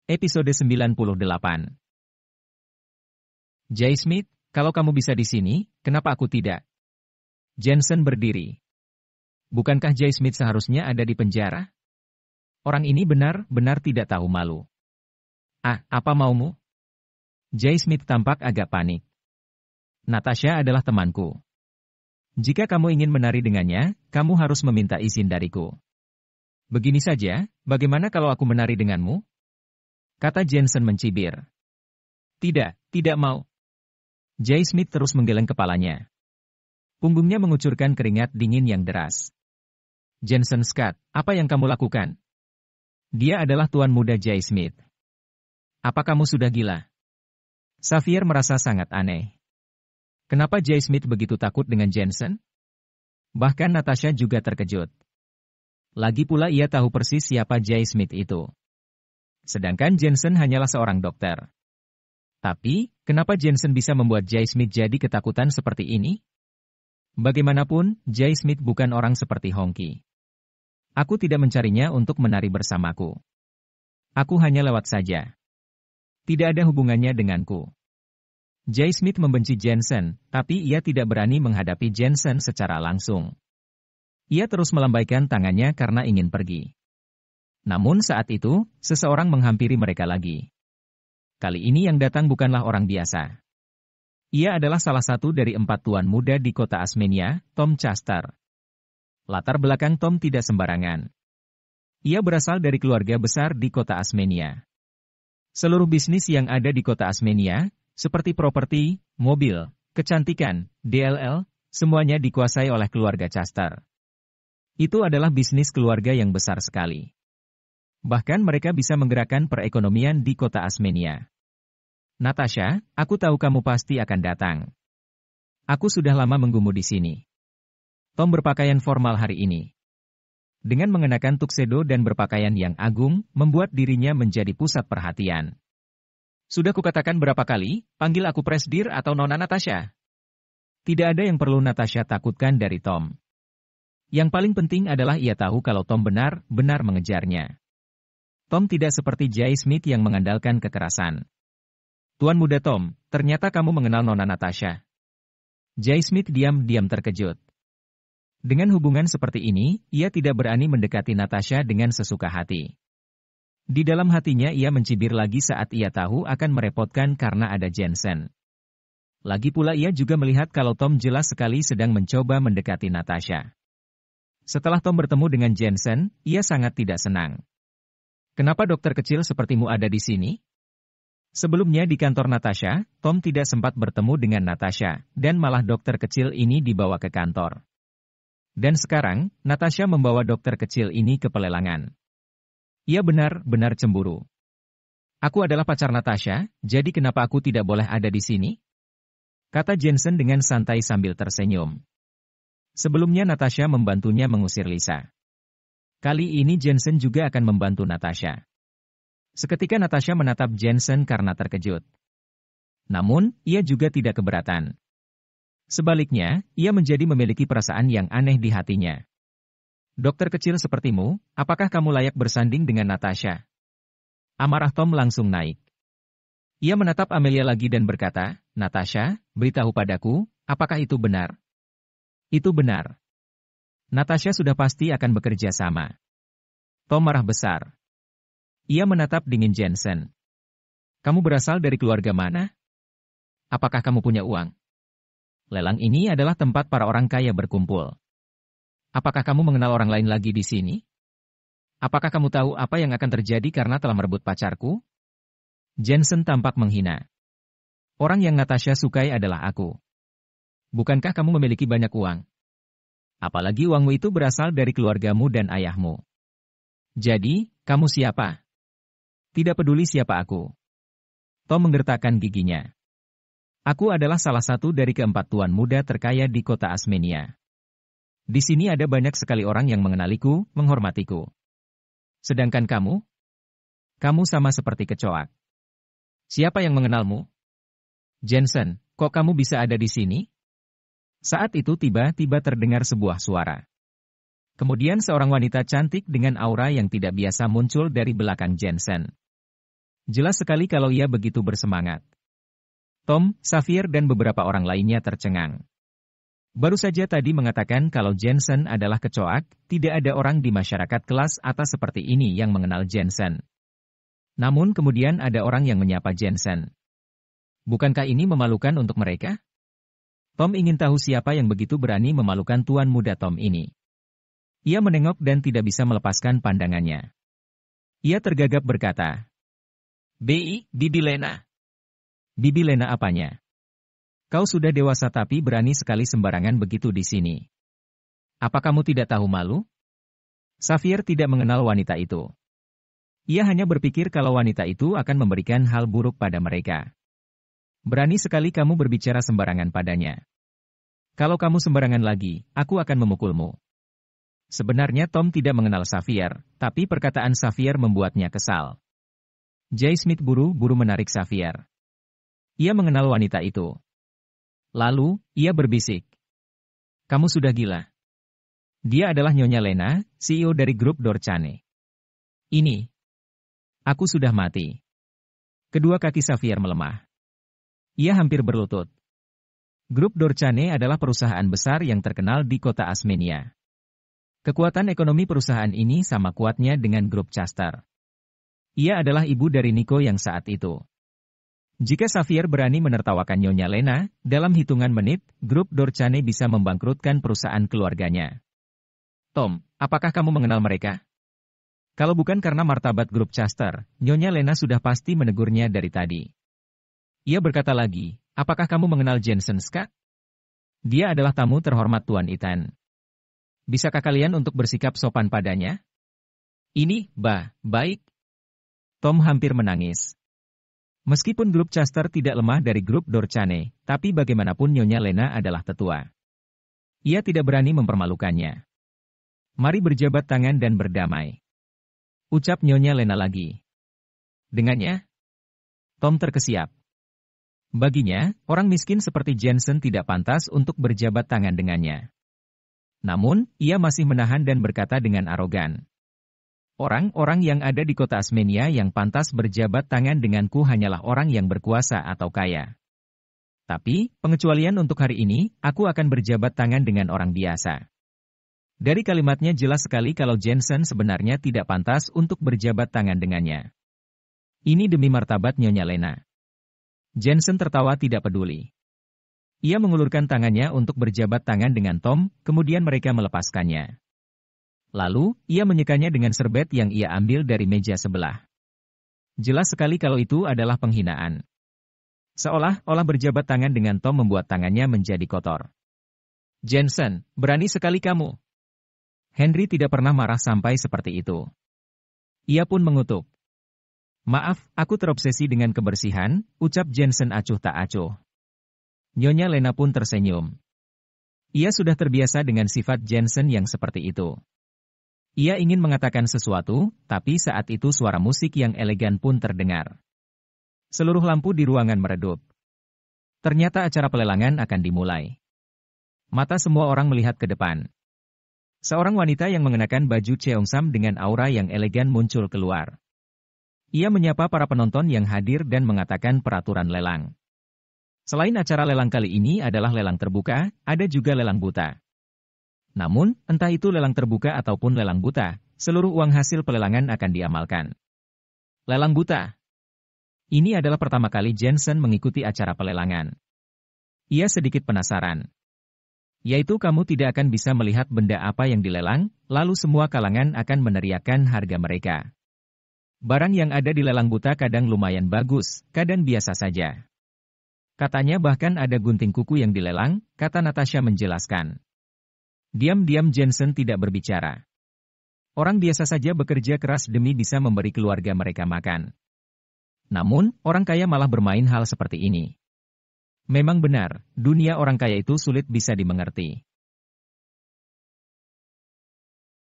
Episode 98. Jay Smith, kalau kamu bisa di sini, kenapa aku tidak? Jensen berdiri. Bukankah Jay Smith seharusnya ada di penjara? Orang ini benar-benar tidak tahu malu. Apa maumu? Jay Smith tampak agak panik. Natasha adalah temanku. Jika kamu ingin menari dengannya, kamu harus meminta izin dariku. Begini saja, bagaimana kalau aku menari denganmu? Kata Jensen mencibir. Tidak mau. Jay Smith terus menggeleng kepalanya. Punggungnya mengucurkan keringat dingin yang deras. Jensen Scott, apa yang kamu lakukan? Dia adalah tuan muda Jay Smith. Apa kamu sudah gila? Xavier merasa sangat aneh. Kenapa Jay Smith begitu takut dengan Jensen? Bahkan Natasha juga terkejut. Lagi pula ia tahu persis siapa Jay Smith itu. Sedangkan Jensen hanyalah seorang dokter. Tapi, kenapa Jensen bisa membuat Jay Smith jadi ketakutan seperti ini? Bagaimanapun, Jay Smith bukan orang seperti Hongki. Aku tidak mencarinya untuk menari bersamaku. Aku hanya lewat saja. Tidak ada hubungannya denganku. Jay Smith membenci Jensen, tapi ia tidak berani menghadapi Jensen secara langsung. Ia terus melambaikan tangannya karena ingin pergi. Namun saat itu, seseorang menghampiri mereka lagi. Kali ini yang datang bukanlah orang biasa. Ia adalah salah satu dari 4 tuan muda di kota Asmenia, Tom Chester. Latar belakang Tom tidak sembarangan. Ia berasal dari keluarga besar di kota Asmenia. Seluruh bisnis yang ada di kota Asmenia, seperti properti, mobil, kecantikan, DLL, semuanya dikuasai oleh keluarga Chester. Itu adalah bisnis keluarga yang besar sekali. Bahkan mereka bisa menggerakkan perekonomian di kota Asmenia. Natasha, aku tahu kamu pasti akan datang. Aku sudah lama menunggumu di sini. Tom berpakaian formal hari ini. Dengan mengenakan tuxedo dan berpakaian yang agung, membuat dirinya menjadi pusat perhatian. Sudah kukatakan berapa kali, panggil aku Presdir atau Nona Natasha. Tidak ada yang perlu Natasha takutkan dari Tom. Yang paling penting adalah ia tahu kalau Tom benar-benar mengejarnya. Tom tidak seperti Jay Smith yang mengandalkan kekerasan. Tuan muda Tom, ternyata kamu mengenal Nona Natasha. Jay Smith diam-diam terkejut. Dengan hubungan seperti ini, ia tidak berani mendekati Natasha dengan sesuka hati. Di dalam hatinya ia mencibir lagi saat ia tahu akan merepotkan karena ada Jensen. Lagi pula ia juga melihat kalau Tom jelas sekali sedang mencoba mendekati Natasha. Setelah Tom bertemu dengan Jensen, ia sangat tidak senang. Kenapa dokter kecil sepertimu ada di sini? Sebelumnya di kantor Natasha, Tom tidak sempat bertemu dengan Natasha, dan malah dokter kecil ini dibawa ke kantor. Dan sekarang, Natasha membawa dokter kecil ini ke pelelangan. Ia benar-benar cemburu. Aku adalah pacar Natasha, jadi kenapa aku tidak boleh ada di sini? Kata Jensen dengan santai sambil tersenyum. Sebelumnya Natasha membantunya mengusir Lisa. Kali ini Jensen juga akan membantu Natasha. Seketika Natasha menatap Jensen karena terkejut. Namun, ia juga tidak keberatan. Sebaliknya, ia menjadi memiliki perasaan yang aneh di hatinya. Dokter kecil sepertimu, apakah kamu layak bersanding dengan Natasha? Amarah Tom langsung naik. Ia menatap Amelia lagi dan berkata, Natasha, beritahu padaku, apakah itu benar? Itu benar. Natasha sudah pasti akan bekerja sama. Tom marah besar. Ia menatap dingin Jensen. Kamu berasal dari keluarga mana? Apakah kamu punya uang? Lelang ini adalah tempat para orang kaya berkumpul. Apakah kamu mengenal orang lain lagi di sini? Apakah kamu tahu apa yang akan terjadi karena telah merebut pacarku? Jensen tampak menghina. Orang yang Natasha sukai adalah aku. Bukankah kamu memiliki banyak uang? Apalagi uangmu itu berasal dari keluargamu dan ayahmu. Jadi, kamu siapa? Tidak peduli siapa aku. Tom menggertakkan giginya. Aku adalah salah satu dari ke-4 tuan muda terkaya di kota Asmenia. Di sini ada banyak sekali orang yang mengenaliku, menghormatiku. Sedangkan kamu? Kamu sama seperti kecoak. Siapa yang mengenalmu? Jensen, kok kamu bisa ada di sini? Saat itu tiba-tiba terdengar sebuah suara. Kemudian seorang wanita cantik dengan aura yang tidak biasa muncul dari belakang Jensen. Jelas sekali kalau ia begitu bersemangat. Tom, Xavier dan beberapa orang lainnya tercengang. Baru saja tadi mengatakan kalau Jensen adalah kecoak, tidak ada orang di masyarakat kelas atas seperti ini yang mengenal Jensen. Namun kemudian ada orang yang menyapa Jensen. Bukankah ini memalukan untuk mereka? Tom ingin tahu siapa yang begitu berani memalukan tuan muda Tom ini. Ia menengok dan tidak bisa melepaskan pandangannya. Ia tergagap berkata, Bibi Lena. Bibi Lena apanya? Kau sudah dewasa tapi berani sekali sembarangan begitu di sini. Apa kamu tidak tahu malu? Xavier tidak mengenal wanita itu. Ia hanya berpikir kalau wanita itu akan memberikan hal buruk pada mereka. Berani sekali kamu berbicara sembarangan padanya. Kalau kamu sembarangan lagi, aku akan memukulmu. Sebenarnya Tom tidak mengenal Xavier, tapi perkataan Xavier membuatnya kesal. J. Smith buru-buru menarik Xavier. Ia mengenal wanita itu. Lalu, ia berbisik. Kamu sudah gila. Dia adalah Nyonya Lena, CEO dari grup Dorchane. Ini. Aku sudah mati. Kedua kaki Xavier melemah. Ia hampir berlutut. Grup Dorchane adalah perusahaan besar yang terkenal di kota Asmenia. Kekuatan ekonomi perusahaan ini sama kuatnya dengan grup Chester. Ia adalah ibu dari Nico yang saat itu. Jika Xavier berani menertawakan Nyonya Lena, dalam hitungan menit, grup Dorchane bisa membangkrutkan perusahaan keluarganya. Tom, apakah kamu mengenal mereka? Kalau bukan karena martabat grup Chester, Nyonya Lena sudah pasti menegurnya dari tadi. Ia berkata lagi, apakah kamu mengenal Jensen Ska? Dia adalah tamu terhormat Tuan Ethan. Bisakah kalian untuk bersikap sopan padanya? Ini, baik. Tom hampir menangis. Meskipun grup Chester tidak lemah dari grup Dorchane, tapi bagaimanapun Nyonya Lena adalah tetua. Ia tidak berani mempermalukannya. Mari berjabat tangan dan berdamai. Ucap Nyonya Lena lagi. Dengannya, Tom terkesiap. Baginya, orang miskin seperti Jensen tidak pantas untuk berjabat tangan dengannya. Namun, ia masih menahan dan berkata dengan arogan. Orang-orang yang ada di kota Asmenia yang pantas berjabat tangan denganku hanyalah orang yang berkuasa atau kaya. Tapi, pengecualian untuk hari ini, aku akan berjabat tangan dengan orang biasa. Dari kalimatnya jelas sekali kalau Jensen sebenarnya tidak pantas untuk berjabat tangan dengannya. Ini demi martabat Nyonya Lena. Jensen tertawa tidak peduli. Ia mengulurkan tangannya untuk berjabat tangan dengan Tom, kemudian mereka melepaskannya. Lalu, ia menyekanya dengan serbet yang ia ambil dari meja sebelah. Jelas sekali kalau itu adalah penghinaan. Seolah-olah berjabat tangan dengan Tom membuat tangannya menjadi kotor. Jensen, berani sekali kamu. Henry tidak pernah marah sampai seperti itu. Ia pun mengutuk. Maaf, aku terobsesi dengan kebersihan, ucap Jensen acuh tak acuh. Nyonya Lena pun tersenyum. Ia sudah terbiasa dengan sifat Jensen yang seperti itu. Ia ingin mengatakan sesuatu, tapi saat itu suara musik yang elegan pun terdengar. Seluruh lampu di ruangan meredup. Ternyata acara pelelangan akan dimulai. Mata semua orang melihat ke depan. Seorang wanita yang mengenakan baju cheongsam dengan aura yang elegan muncul keluar. Ia menyapa para penonton yang hadir dan mengatakan peraturan lelang. Selain acara lelang kali ini adalah lelang terbuka, ada juga lelang buta. Namun, entah itu lelang terbuka ataupun lelang buta, seluruh uang hasil pelelangan akan diamalkan. Lelang buta. Ini adalah pertama kali Jensen mengikuti acara pelelangan. Ia sedikit penasaran. Yaitu kamu tidak akan bisa melihat benda apa yang dilelang, lalu semua kalangan akan meneriakkan harga mereka. Barang yang ada di lelang buta kadang lumayan bagus, kadang biasa saja. Katanya bahkan ada gunting kuku yang dilelang, kata Natasha menjelaskan. Diam-diam Jensen tidak berbicara. Orang biasa saja bekerja keras demi bisa memberi keluarga mereka makan. Namun, orang kaya malah bermain hal seperti ini. Memang benar, dunia orang kaya itu sulit bisa dimengerti.